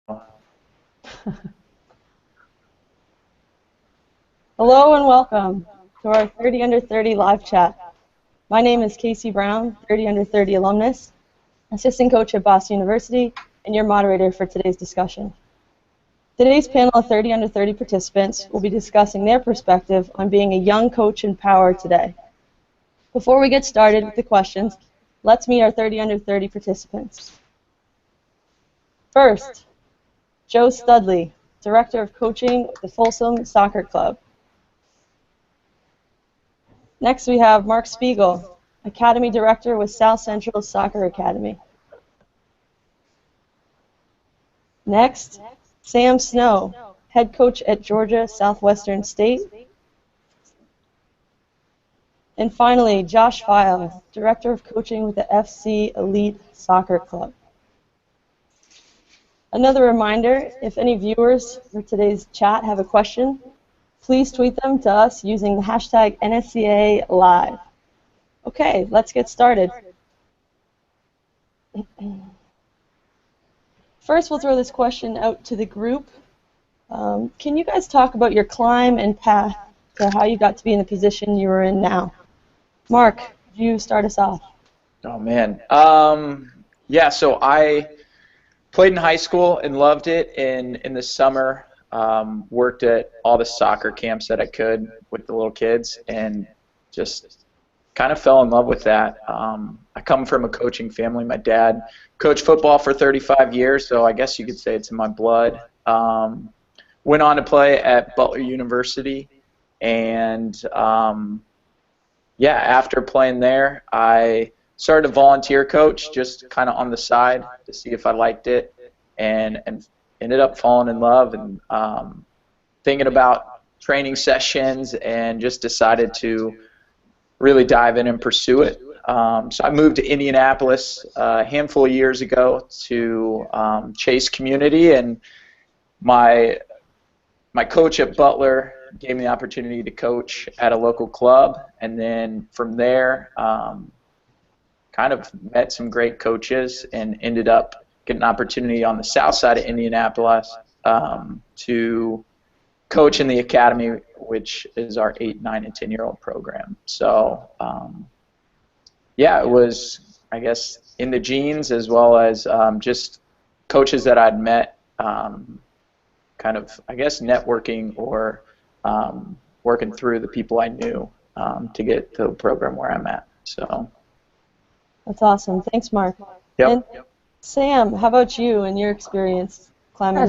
Hello and welcome to our 30 Under 30 live chat. My name is Casey Brown, 30 Under 30 alumnus, assistant coach at Boston University, and your moderator for today's discussion. Today's panel of 30 Under 30 participants will be discussing their perspective on being a young coach in power today. Before we get started with the questions, let's meet our 30 Under 30 participants. First, Joe Studley, Director of Coaching with the Folsom Soccer Club. Next, we have Mark Spiegel, Academy Director with South Central Soccer Academy. Next, Sam Snow, Head Coach at Georgia Southwestern State. And finally, Josh File, Director of Coaching with the FC Elite Soccer Club. Another reminder, if any viewers for today's chat have a question, please tweet them to us using the hashtag NSCA Live. Okay, let's get started. First, we'll throw this question out to the group. Can you guys talk about your climb and path to how you got to be in the position you are in now? Mark, could you start us off? Oh, man. Yeah, so I played in high school and loved it. In the summer, worked at all the soccer camps that I could with the little kids and just kind of fell in love with that. I come from a coaching family. My dad coached football for 35 years, so I guess you could say it's in my blood. Went on to play at Butler University, and yeah, after playing there, I started to volunteer coach just kind of on the side to see if I liked it, and ended up falling in love and thinking about training sessions and just decided to really dive in and pursue it. So I moved to Indianapolis a handful of years ago to Chase Community, and my coach at Butler gave me the opportunity to coach at a local club, and then from there kind of met some great coaches and ended up getting an opportunity on the south side of Indianapolis to coach in the academy, which is our 8, 9, and 10-year-old program. So yeah, it was, I guess, in the genes, as well as just coaches that I'd met, kind of, I guess, networking or working through the people I knew to get to the program where I'm at. So That's awesome. Thanks, Mark. Yep. And Sam, how about you and your experience climbing?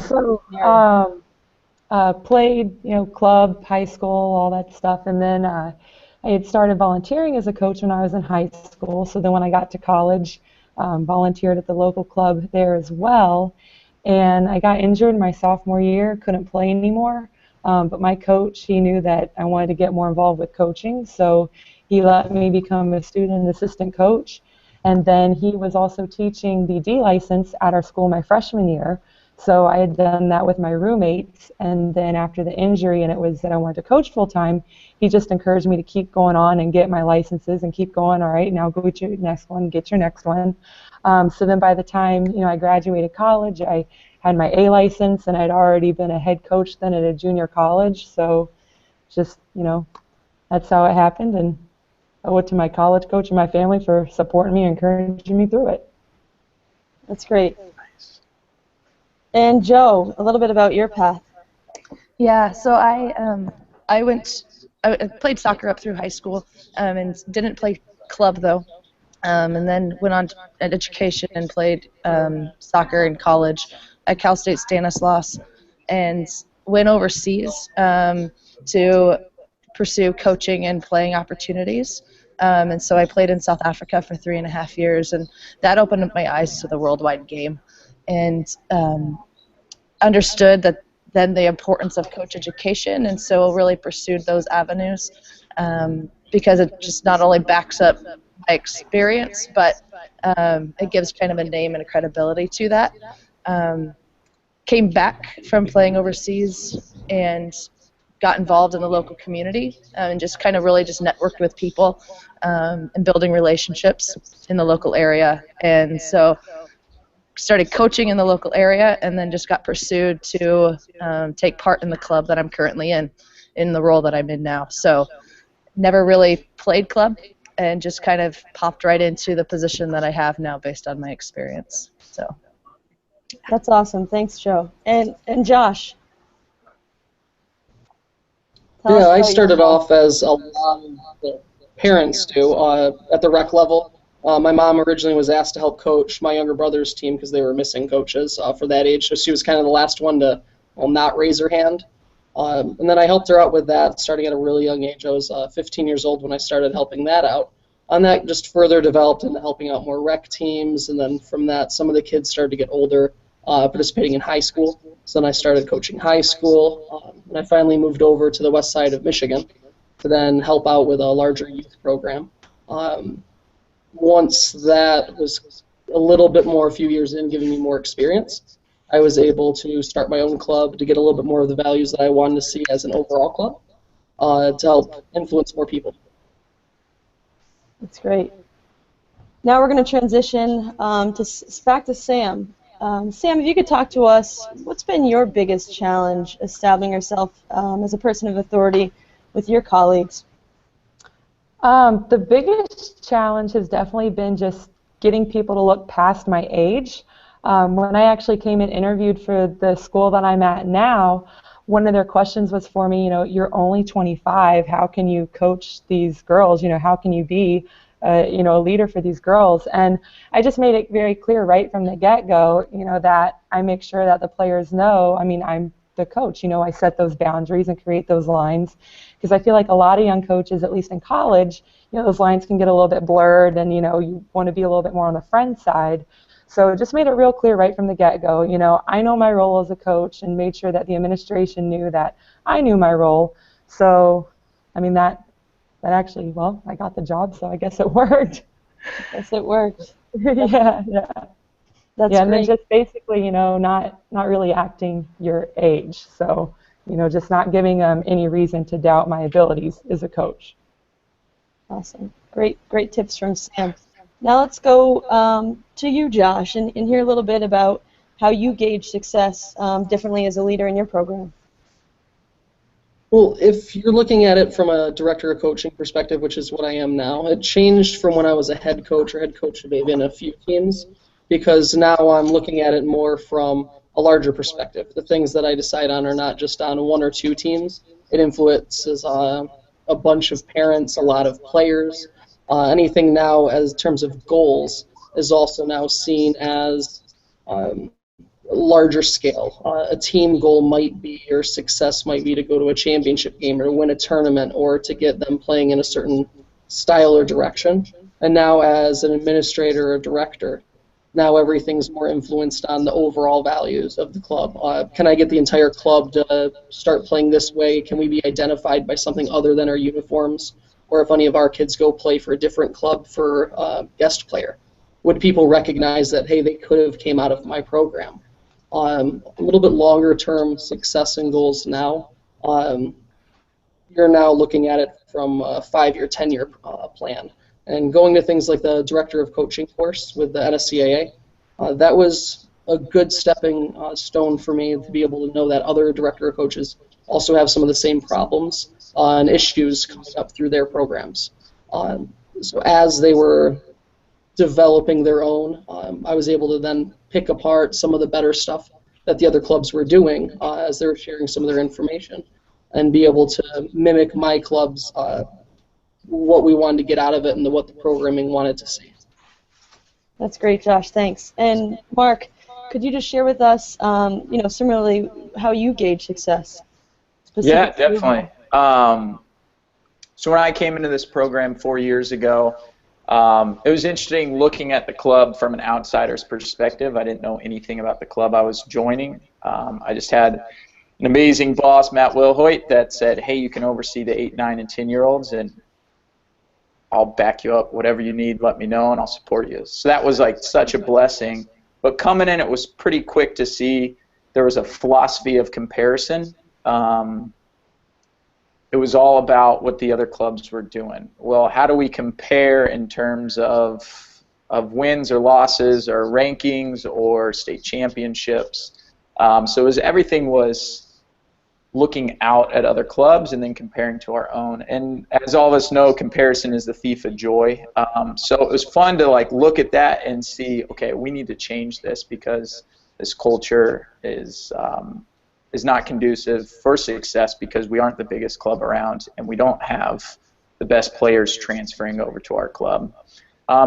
Played, club, high school, all that stuff, and then I had started volunteering as a coach when I was in high school. So then when I got to college, volunteered at the local club there as well, and I got injured my sophomore year, couldn't play anymore. But my coach, he knew that I wanted to get more involved with coaching, so he let me become a student assistant coach. And then he was also teaching the D license at our school my freshman year. So I had done that with my roommates, and then after the injury and it was that I wanted to coach full-time, he just encouraged me to keep going on and get my licenses and keep going. All right, now go get your next one, get your next one. So then by the time I graduated college, I had my A license, and I'd already been a head coach then at a junior college. So just, that's how it happened, and I went to my college coach and my family for supporting me and encouraging me through it. That's great. And Joe, a little bit about your path. Yeah, so I played soccer up through high school and didn't play club though, and then went on to education and played soccer in college at Cal State Stanislaus, and went overseas to pursue coaching and playing opportunities. And so I played in South Africa for 3.5 years, and that opened up my eyes to the worldwide game, and understood that then the importance of coach education, and so really pursued those avenues because it just not only backs up my experience, but it gives kind of a name and a credibility to that. Came back from playing overseas and got involved in the local community and just kind of really just networked with people and building relationships in the local area. And so started coaching in the local area, and then just got pursued to take part in the club that I'm currently in the role that I'm in now. So never really played club, and just kind of popped right into the position that I have now based on my experience. So That's awesome. Thanks, Joe. And Josh. Tell us Yeah, I about your started role. off as a lot of the parents do at the rec level. My mom originally was asked to help coach my younger brother's team because they were missing coaches for that age, so she was kind of the last one to not raise her hand. And then I helped her out with that starting at a really young age. I was 15 years old when I started helping that out. And that just further developed into helping out more rec teams, and then from that, some of the kids started to get older, participating in high school. So then I started coaching high school, and I finally moved over to the west side of Michigan to then help out with a larger youth program. Once that was a little bit more, a few years in, giving me more experience, I was able to start my own club to get a little bit more of the values that I wanted to see as an overall club, to help influence more people. That's great. Now we're going to transition back to Sam. Sam, if you could talk to us, what's been your biggest challenge establishing yourself as a person of authority with your colleagues? The biggest challenge has definitely been just getting people to look past my age. When I actually came and interviewed for the school that I'm at now, one of their questions was for me, you're only 25, how can you coach these girls? How can you be, a leader for these girls? And I just made it very clear right from the get-go, that I make sure that the players know, I'm the coach, I set those boundaries and create those lines, because I feel like a lot of young coaches, at least in college, those lines can get a little bit blurred, and you want to be a little bit more on the friend side. So it just made it real clear right from the get-go. I know my role as a coach, and made sure that the administration knew that I knew my role. So, that actually, well, I got the job, so I guess it worked. Yes, it worked. yeah. That's and then great. just basically, not really acting your age. So, just not giving them any reason to doubt my abilities as a coach. Awesome. Great tips from Sam. Now let's go to you, Josh, and hear a little bit about how you gauge success differently as a leader in your program. Well, if you're looking at it from a director of coaching perspective, which is what I am now, it changed from when I was a head coach of maybe in a few teams, because now I'm looking at it more from a larger perspective. The things that I decide on are not just on one or two teams. It influences a bunch of parents, a lot of players. Anything now as terms of goals is also now seen as larger scale. A team goal might be, or success might be, to go to a championship game or win a tournament or to get them playing in a certain style or direction. And now as an administrator or director, now everything's more influenced on the overall values of the club. Can I get the entire club to start playing this way? Can we be identified by something other than our uniforms? Or if any of our kids go play for a different club for guest player, would people recognize that, hey, they could have came out of my program? A little bit longer term success and goals now. You're now looking at it from a 5-year, 10-year plan. And going to things like the Director of Coaching course with the NSCAA, that was a good stepping stone for me to be able to know that other Director of Coaches also have some of the same problems and issues coming up through their programs. So as they were developing their own, I was able to then pick apart some of the better stuff that the other clubs were doing as they were sharing some of their information, and be able to mimic my club's what we wanted to get out of it and what the programming wanted to see. That's great, Josh. Thanks. And Mark, could you just share with us, similarly, how you gauge success? Yeah, definitely. So when I came into this program 4 years ago, it was interesting looking at the club from an outsider's perspective. I didn't know anything about the club I was joining. I just had an amazing boss, Matt Wilhoit, that said, hey, you can oversee the 8, 9, and 10-year-olds, and I'll back you up. Whatever you need, let me know, and I'll support you. So that was like such a blessing. But coming in, it was pretty quick to see there was a philosophy of comparison. It was all about what the other clubs were doing. Well, how do we compare in terms of wins or losses or rankings or state championships. So everything was looking out at other clubs and then comparing to our own. And as all of us know, comparison is the thief of joy. So it was fun to like look at that and see, okay, we need to change this because this culture is not conducive for success because we aren't the biggest club around and we don't have the best players transferring over to our club.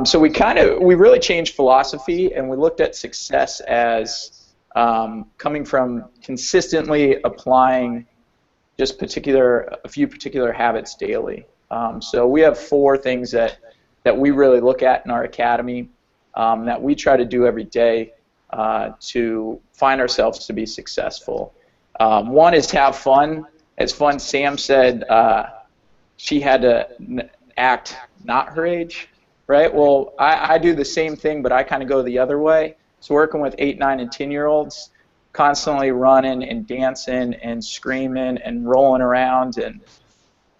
So we really changed philosophy and we looked at success as coming from consistently applying just a few particular habits daily. So we have 4 things that we really look at in our academy that we try to do every day to find ourselves to be successful. One is to have fun. It's fun. Sam said she had to act not her age, right? Well, I do the same thing, but I kind of go the other way. So working with 8, 9, and 10-year-olds, constantly running and dancing and screaming and rolling around and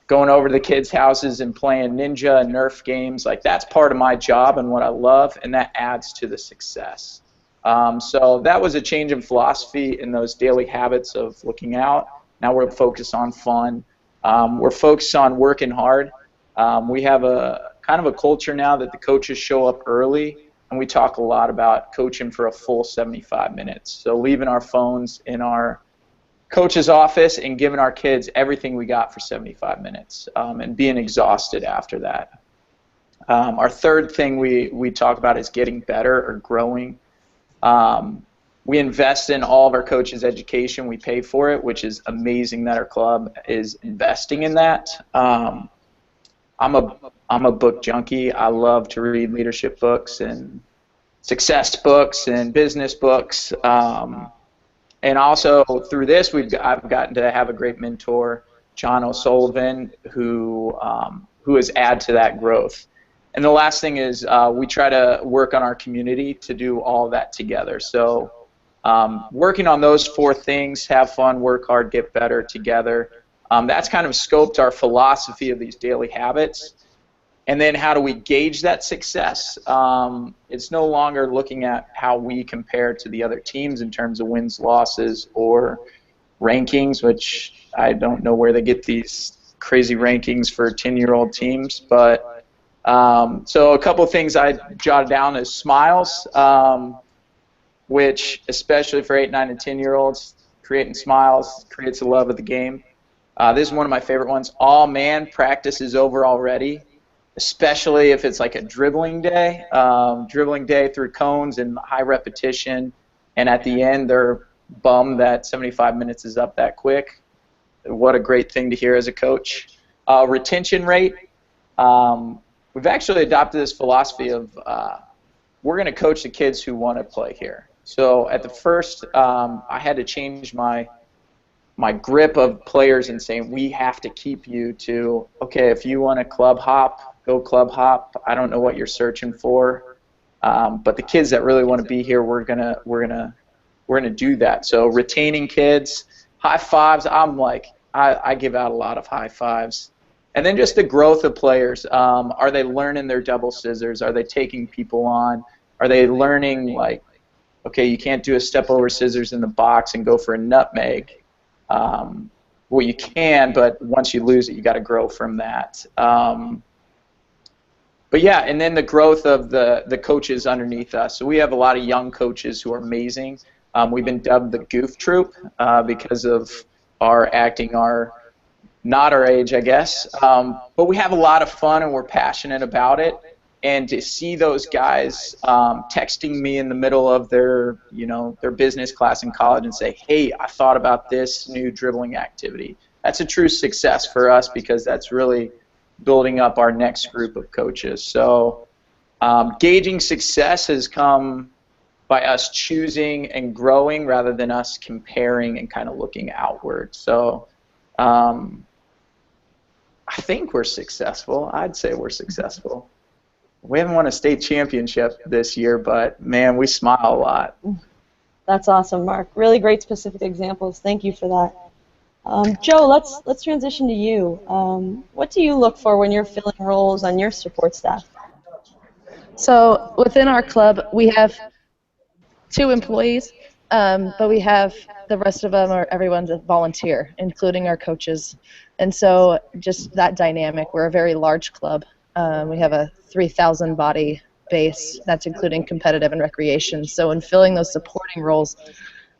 going over to the kids' houses and playing Ninja and Nerf games, like that's part of my job and what I love, and that adds to the success. So that was a change in philosophy in those daily habits of looking out. Now we're focused on fun. We're focused on working hard. We have a kind of a culture now that the coaches show up early, and we talk a lot about coaching for a full 75 minutes. So leaving our phones in our coach's office and giving our kids everything we got for 75 minutes and being exhausted after that. Our third thing we talk about is getting better or growing. We invest in all of our coaches' education. We pay for it, which is amazing that our club is investing in that. I'm a book junkie. I love to read leadership books and success books and business books. And also through this, I've gotten to have a great mentor, John O'Sullivan, who has added to that growth. And the last thing is we try to work on our community to do all of that together. So working on those 4 things, have fun, work hard, get better together, that's kind of scoped our philosophy of these daily habits. And then how do we gauge that success? It's no longer looking at how we compare to the other teams in terms of wins, losses, or rankings, which I don't know where they get these crazy rankings for 10-year-old teams. But so a couple of things I jotted down is smiles, which especially for 8, 9, and 10-year-olds, creating smiles creates a love of the game. This is one of my favorite ones. All man, practice is over already. Especially if it's like a dribbling day through cones and high repetition, and at the end they're bummed that 75 minutes is up that quick. What a great thing to hear as a coach. Retention rate. We've actually adopted this philosophy of we're going to coach the kids who want to play here. So at the first, I had to change my grip of players and saying we have to keep you to, okay, if you want to club hop, go club hop. I don't know what you're searching for, but the kids that really want to be here, we're gonna do that. So retaining kids, high fives. I give out a lot of high fives, and then just the growth of players. Are they learning their double scissors? Are they taking people on? Are they learning like, okay, you can't do a step over scissors in the box and go for a nutmeg. Well, you can, but once you lose it, you got to grow from that. But yeah, and then the growth of the coaches underneath us. So we have a lot of young coaches who are amazing. We've been dubbed the Goof Troop because of our acting not our age, I guess. But we have a lot of fun and we're passionate about it. And to see those guys texting me in the middle of their business class in college and say, hey, I thought about this new dribbling activity. That's a true success for us because that's really building up our next group of coaches. So gauging success has come by us choosing and growing rather than us comparing and kind of looking outward. So I think we're successful. I'd say we're successful. We haven't won a state championship this year, but man, we smile a lot. That's awesome, Mark. Really great specific examples. Thank you for that. Joe, let's transition to you. What do you look for when you're filling roles on your support staff? So within our club, we have 2 employees, but we have the rest of them, or everyone's a volunteer, including our coaches. And so just that dynamic, we're a very large club. We have a 3,000 body base, that's including competitive and recreation. So in filling those supporting roles,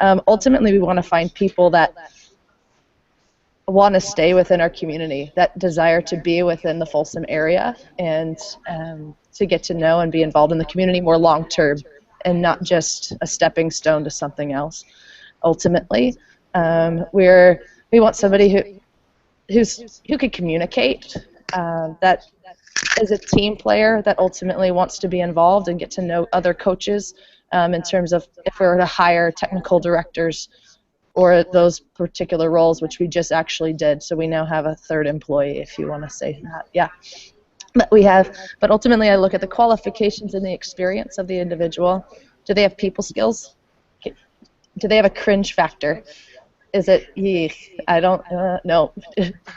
ultimately we want to find people that want to stay within our community, that desire to be within the Folsom area, and to get to know and be involved in the community more long term, and not just a stepping stone to something else. Ultimately, we want somebody who can communicate, that is a team player, that ultimately wants to be involved and get to know other coaches, in terms of if we were to hire technical directors or those particular roles, which we just actually did. So we now have a 3rd employee, if you want to say that. Yeah. But ultimately I look at the qualifications and the experience of the individual. Do they have people skills? Do they have a cringe factor? Is it, I don't know,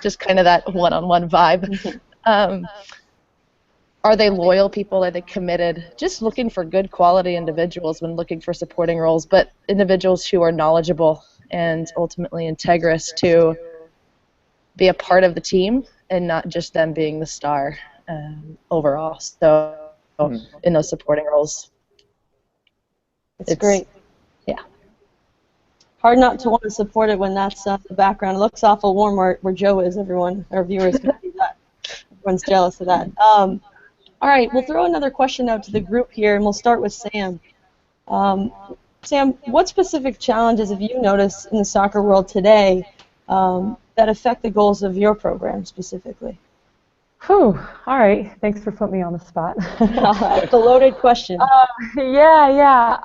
just kind of that one-on-one vibe. Are they loyal people? Are they committed? Just looking for good quality individuals when looking for supporting roles, but individuals who are knowledgeable and ultimately integrous to be a part of the team, and not just them being the star overall. So in those supporting roles. It's great. Yeah. Hard not to want to support it when that's the background. It looks awful warm where Joe is, everyone. Our viewers can see that. Everyone's jealous of that. All right, we'll throw another question out to the group here, and we'll start with Sam. Sam, what specific challenges have you noticed in the soccer world today that affect the goals of your program specifically? Whew. All right. Thanks for putting me on the spot. It's a loaded question. Yeah.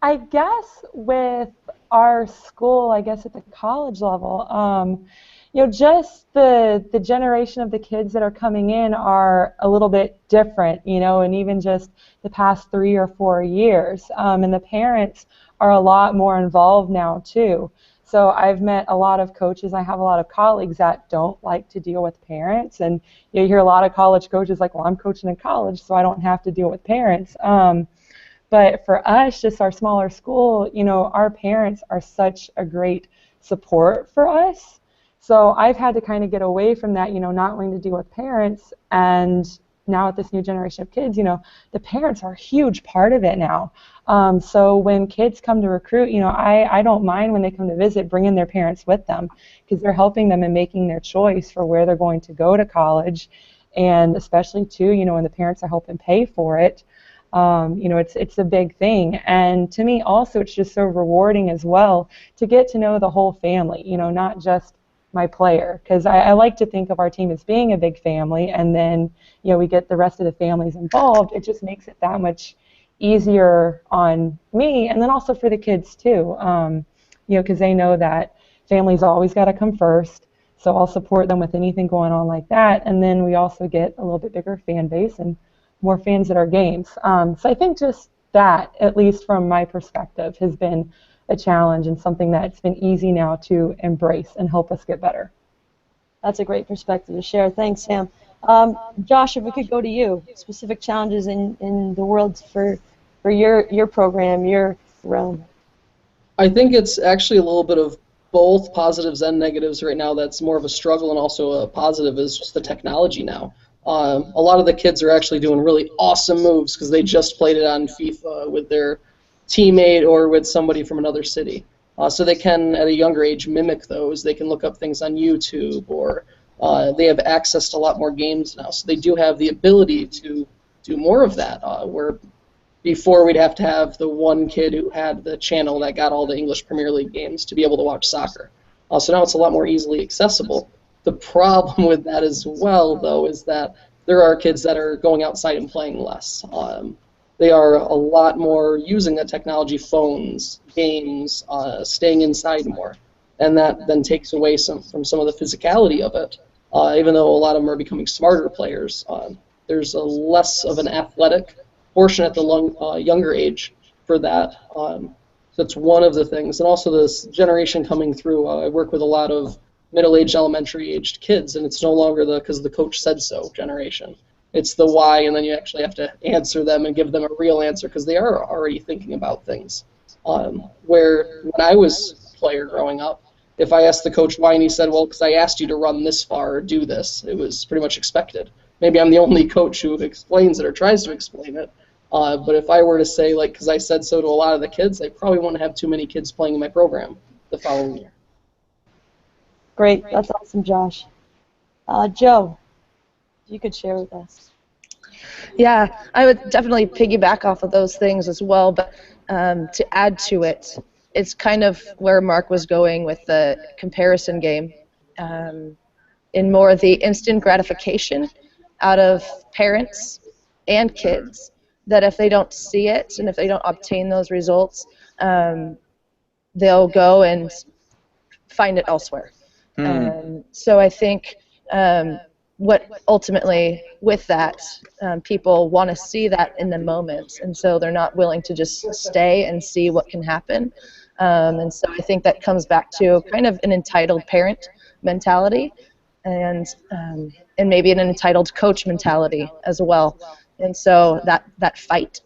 I guess with our school, I guess at the college level, just the generation of the kids that are coming in are a little bit different, and even just the past 3 or 4 years. And the parents are a lot more involved now, too. So I've met a lot of coaches. I have a lot of colleagues that don't like to deal with parents. And you hear a lot of college coaches like, well, I'm coaching in college, so I don't have to deal with parents. But for us, just our smaller school, our parents are such a great support for us. So I've had to kind of get away from that, not wanting to deal with parents. And now with this new generation of kids, the parents are a huge part of it now. So when kids come to recruit, I don't mind when they come to visit bringing their parents with them, because they're helping them in making their choice for where they're going to go to college. And especially, too, when the parents are helping pay for it, it's a big thing. And to me also, it's just so rewarding as well to get to know the whole family, not just my player, because I like to think of our team as being a big family, and then we get the rest of the families involved. It just makes it that much easier on me, and then also for the kids too, because they know that family's always got to come first. So I'll support them with anything going on like that, and then we also get a little bit bigger fan base and more fans at our games. So I think just that, at least from my perspective, has been a challenge and something that's been easy now to embrace and help us get better. That's a great perspective to share. Thanks, Sam. Josh, if we could go to you, specific challenges in the world for your program, your realm. I think it's actually a little bit of both positives and negatives right now. That's more of a struggle, and also a positive is just the technology now. A lot of the kids are actually doing really awesome moves because they just played it on FIFA with their teammate or with somebody from another city. So they can, at a younger age, mimic those. They can look up things on YouTube, or they have access to a lot more games now. So they do have the ability to do more of that, where before we'd have to have the one kid who had the channel that got all the English Premier League games to be able to watch soccer. So now it's a lot more easily accessible. The problem with that as well, though, is that there are kids that are going outside and playing less. They are a lot more using the technology, phones, games, staying inside more. And that then takes away from some of the physicality of it. Even though a lot of them are becoming smarter players, there's a less of an athletic portion at the younger age for that. So that's one of the things. And also this generation coming through, I work with a lot of middle-aged, elementary-aged kids, and it's no longer the because the coach said so generation. It's the why, and then you actually have to answer them and give them a real answer because they are already thinking about things. Where when I was a player growing up, if I asked the coach why and he said, well, because I asked you to run this far or do this, it was pretty much expected. Maybe I'm the only coach who explains it or tries to explain it. But if I were to say, like, because I said so to a lot of the kids, I probably wouldn't have too many kids playing in my program the following year. Great. That's awesome, Josh. Joe, if you could share with us. Yeah, I would definitely piggyback off of those things as well, but to add to it, it's kind of where Mark was going with the comparison game, in more the instant gratification out of parents and kids, that if they don't see it and if they don't obtain those results, they'll go and find it elsewhere. So I think what ultimately with that, people want to see that in the moment, and so they're not willing to just stay and see what can happen. And so I think that comes back to kind of an entitled parent mentality, and maybe an entitled coach mentality as well. And so that fight.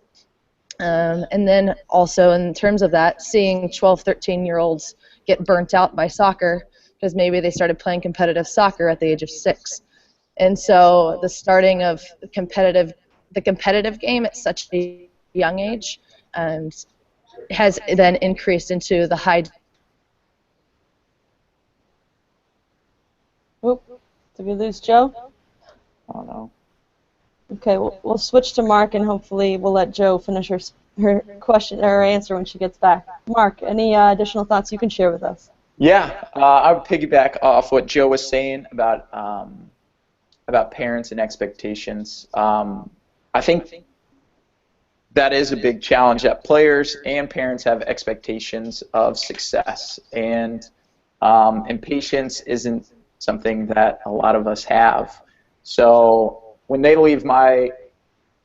And then also in terms of that, seeing 12, 13-year-olds get burnt out by soccer because maybe they started playing competitive soccer at the age of 6. And so the starting of the competitive game at such a young age has then increased into the high. Oop, did we lose Joe? Oh no. Okay, we'll switch to Mark, and hopefully we'll let Joe finish her question or her answer when she gets back. Mark, any additional thoughts you can share with us? Yeah, I would piggyback off what Joe was saying about parents and expectations. I think that is a big challenge, that players and parents have expectations of success, and patience isn't something that a lot of us have. So when they leave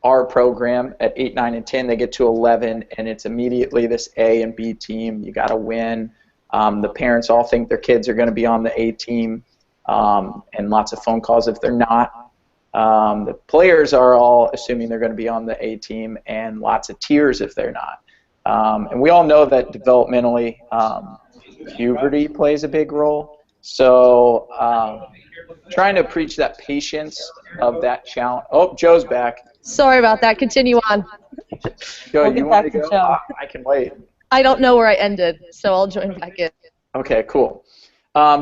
our program at 8, 9, and 10, they get to 11, and it's immediately this A and B team. You got to win. The parents all think their kids are going to be on the A team, and lots of phone calls if they're not. The players are all assuming they're going to be on the A team, and lots of tears if they're not. And we all know that developmentally, puberty plays a big role. So trying to preach that patience of that challenge. Oh, Joe's back. Sorry about that. Continue on. Joe, We'll you get want back to to go? Joe. I can wait. I don't know where I ended, so I'll join back in. Okay, cool.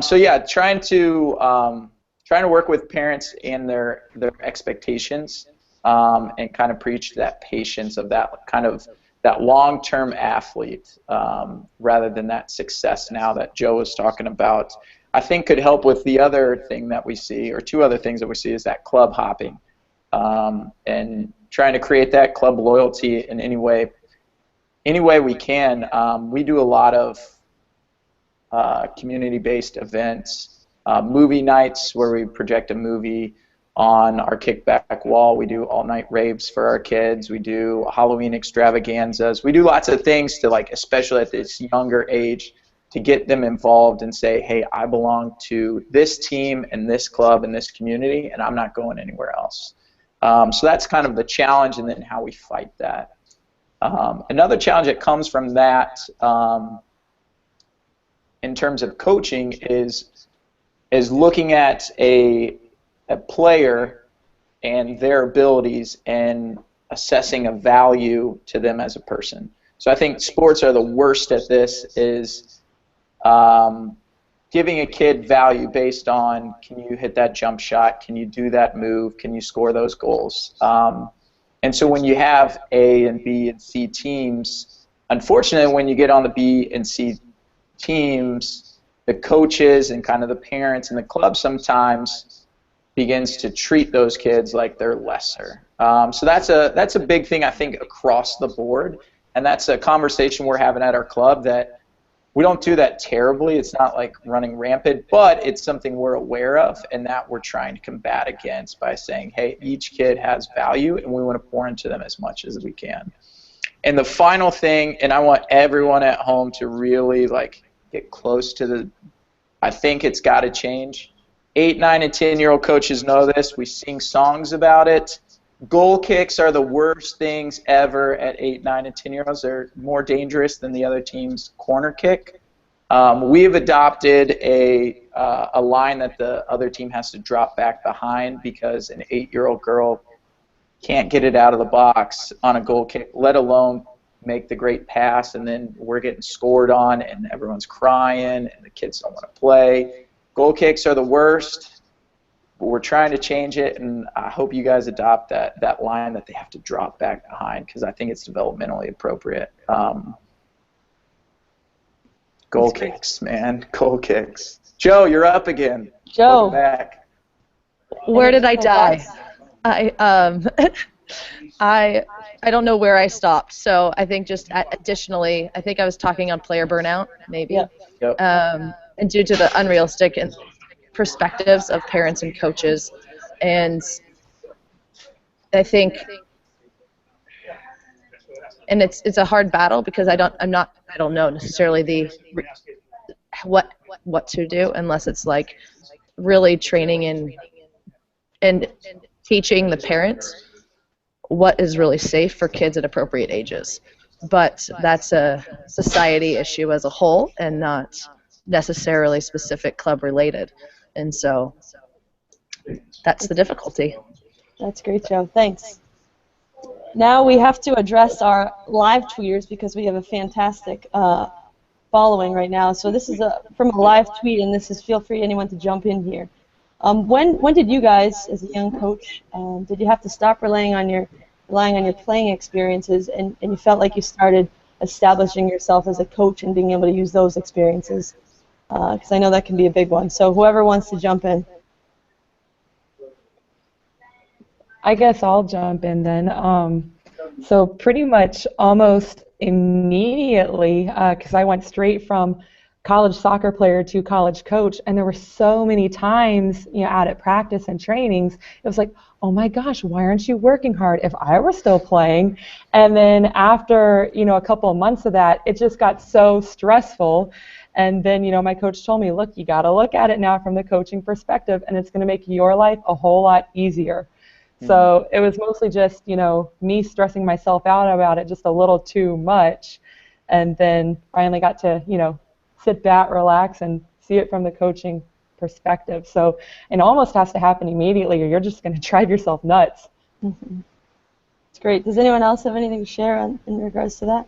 So yeah, trying to work with parents and their expectations, and kind of preach that patience of that long-term athlete, rather than that success now that Joe was talking about. I think could help with the other thing that we see, or two other things that we see, is that club hopping, and trying to create that club loyalty in any way we can. We do a lot of community-based events, movie nights where we project a movie on our kickback wall. We do all-night raves for our kids. We do Halloween extravaganzas. We do lots of things to, like, especially at this younger age, to get them involved and say, hey, I belong to this team and this club and this community, and I'm not going anywhere else. So that's kind of the challenge, and then how we fight that. Another challenge that comes from that, in terms of coaching, is looking at a player and their abilities and assessing a value to them as a person. So I think sports are the worst at this, is giving a kid value based on, can you hit that jump shot, can you do that move, can you score those goals. And so when you have A and B and C teams, unfortunately when you get on the B and C teams, the coaches and kind of the parents and the club sometimes begins to treat those kids like they're lesser. So that's a big thing, I think, across the board, and that's a conversation we're having at our club, that we don't do that terribly. It's not like running rampant, but it's something we're aware of and that we're trying to combat against by saying, hey, each kid has value and we want to pour into them as much as we can. And the final thing, and I want everyone at home to really get close to I think it's got to change. 8, 9, and 10-year-old coaches know this. We sing songs about it. goal kicks are the worst things ever at 8, 9, and 10-year-olds. They're more dangerous than the other team's corner kick. We have adopted a line that the other team has to drop back behind because an 8-year-old girl can't get it out of the box on a goal kick, let alone make the great pass, and then we're getting scored on and everyone's crying and the kids don't want to play. Goal kicks are the worst, but we're trying to change it, and I hope you guys adopt that line that they have to drop back behind because I think it's developmentally appropriate. Goal kicks, man. Goal kicks. Joe, you're up again. Joe. Welcome back. Where did I die? I don't know where I stopped. So I think just additionally, I think I was talking on player burnout, maybe. Yeah. Yep. And due to the unrealistic perspectives of parents and coaches, and I think, and it's a hard battle because I don't know necessarily what to do unless it's like really training and teaching the parents what is really safe for kids at appropriate ages. But that's a society issue as a whole and not necessarily specific club related. And so that's the difficulty. That's great, Joe. Thanks. Now we have to address our live tweeters because we have a fantastic following right now. So this is from a live tweet, and this is feel free anyone to jump in here. When did you guys, as a young coach, did you have to stop relying on your playing experiences, and you felt like you started establishing yourself as a coach and being able to use those experiences? Because I know that can be a big one. So whoever wants to jump in. I guess I'll jump in then. So pretty much almost immediately, because I went straight from college soccer player to college coach, and there were so many times, out at practice and trainings, it was like, oh my gosh, why aren't you working hard? If I were still playing. And then after, a couple of months of that, it just got so stressful. And then, my coach told me, look, you got to look at it now from the coaching perspective, and it's going to make your life a whole lot easier. So it was mostly just, me stressing myself out about it just a little too much, and then finally got to, sit back, relax, and see it from the coaching perspective. So it almost has to happen immediately, or you're just going to drive yourself nuts. Mm-hmm. It's great. Does anyone else have anything to share in regards to that?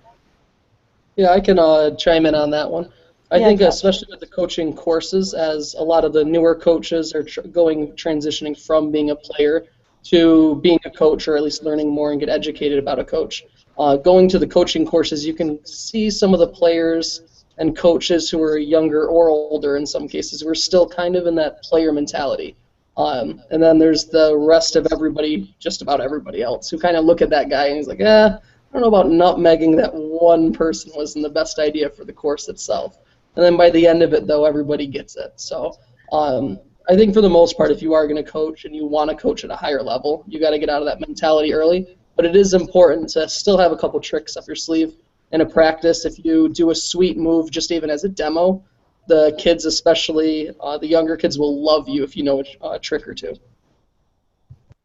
Yeah, I can chime in on that one. I think especially with the coaching courses, as a lot of the newer coaches are transitioning from being a player to being a coach, or at least learning more and get educated about a coach. Going to the coaching courses, you can see some of the players and coaches who are younger or older in some cases who are still kind of in that player mentality. And then there's the rest of everybody, just about everybody else, who kind of look at that guy and he's like, I don't know about nutmegging that one person wasn't the best idea for the course itself. And then by the end of it, though, everybody gets it. So I think for the most part, if you are going to coach and you want to coach at a higher level, you got to get out of that mentality early. But it is important to still have a couple tricks up your sleeve in a practice. If you do a sweet move, just even as a demo, the kids, especially the younger kids, will love you if you know a trick or two.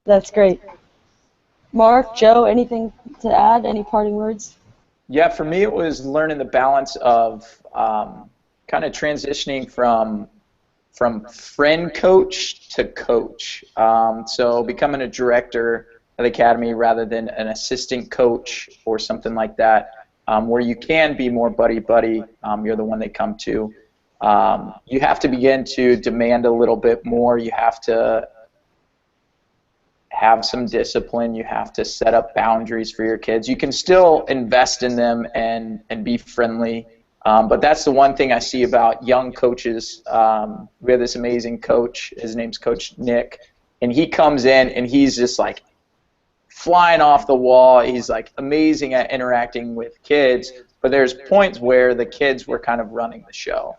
That's great. Mark, Joe, anything to add? Any parting words? Yeah, for me it was learning the balance of kind of transitioning from friend coach to coach. So becoming a director of the academy rather than an assistant coach or something like that, where you can be more buddy-buddy. You're the one they come to. You have to begin to demand a little bit more. You have to have some discipline. You have to set up boundaries for your kids. You can still invest in them and be friendly. But that's the one thing I see about young coaches. We have this amazing coach. His name's Coach Nick. And he comes in and he's just like flying off the wall. He's like amazing at interacting with kids. But there's points where the kids were kind of running the show.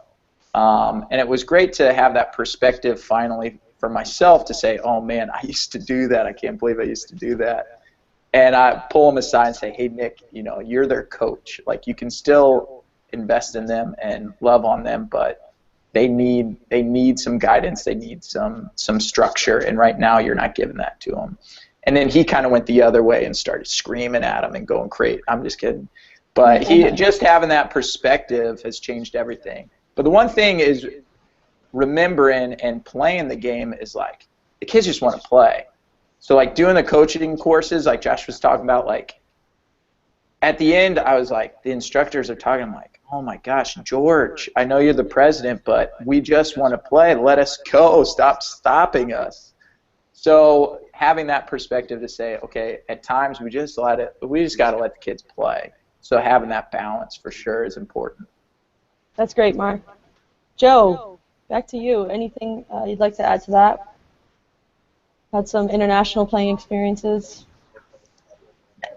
And it was great to have that perspective finally for myself to say, oh man, I used to do that. I can't believe I used to do that. And I pull him aside and say, hey Nick, you're their coach. Like, you can still invest in them and love on them, but they need some guidance. They need some structure, and right now you're not giving that to them. And then he kind of went the other way and started screaming at him and going crazy. I'm just kidding. But he just having that perspective has changed everything. But the one thing is remembering and playing the game is like the kids just want to play. So like doing the coaching courses like Josh was talking about, like at the end I was like, the instructors are talking, I'm like, oh my gosh, George, I know you're the president, but we just want to play. Let us go. Stop stopping us. So having that perspective to say, okay, at times we just got to let the kids play. So having that balance for sure is important. That's great, Mark. Joe, back to you. Anything you'd like to add to that? Had some international playing experiences?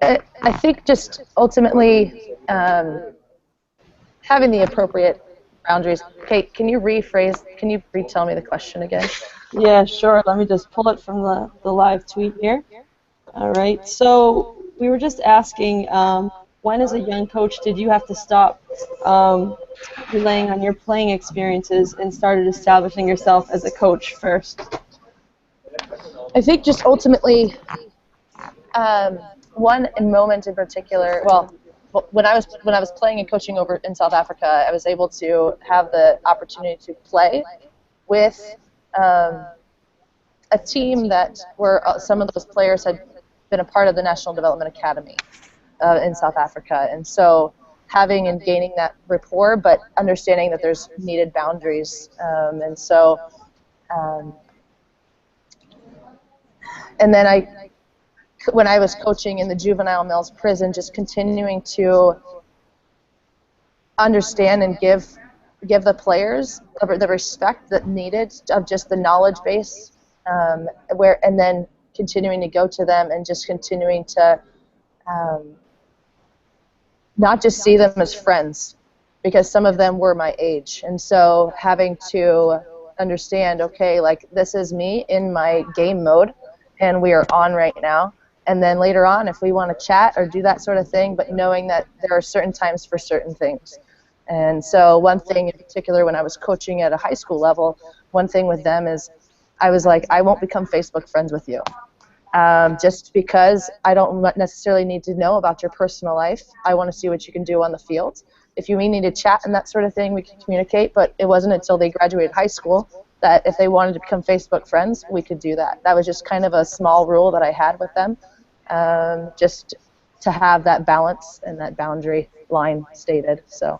I think just ultimately having the appropriate boundaries. Kate, can you retell me the question again? Yeah, sure. Let me just pull it from the live tweet here. All right. So we were just asking, when as a young coach did you have to stop relying on your playing experiences and started establishing yourself as a coach first? I think just ultimately, one moment in particular. Well, when I was playing and coaching over in South Africa, I was able to have the opportunity to play with a team that were some of those players had been a part of the National Development Academy in South Africa, and so having and gaining that rapport, but understanding that there's needed boundaries, and so. And then when I was coaching in the juvenile males prison, just continuing to understand and give the players the respect that needed of just the knowledge base, and then continuing to go to them and just continuing to not just see them as friends, because some of them were my age, and so having to understand, okay, like this is me in my game mode, and we are on right now. And then later on, if we want to chat or do that sort of thing, but knowing that there are certain times for certain things. And so one thing in particular, when I was coaching at a high school level, one thing with them is I was like, I won't become Facebook friends with you. Just because I don't necessarily need to know about your personal life. I want to see what you can do on the field. If you need to chat and that sort of thing, we can communicate, but it wasn't until they graduated high school that if they wanted to become Facebook friends, we could do that. That was just kind of a small rule that I had with them, just to have that balance and that boundary line stated. So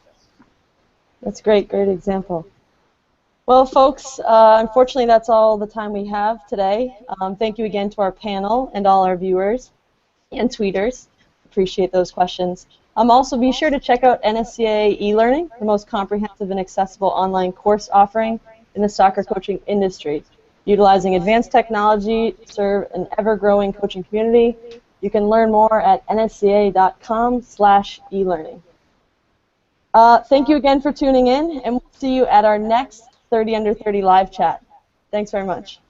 that's great example. Well, folks, unfortunately that's all the time we have today. Thank you again to our panel and all our viewers and tweeters. Appreciate those questions. Also, be sure to check out NSCA eLearning, the most comprehensive and accessible online course offering in the soccer coaching industry. Utilizing advanced technology to serve an ever-growing coaching community. You can learn more at nsca.com/elearning. Thank you again for tuning in, and we'll see you at our next 30 Under 30 live chat. Thanks very much.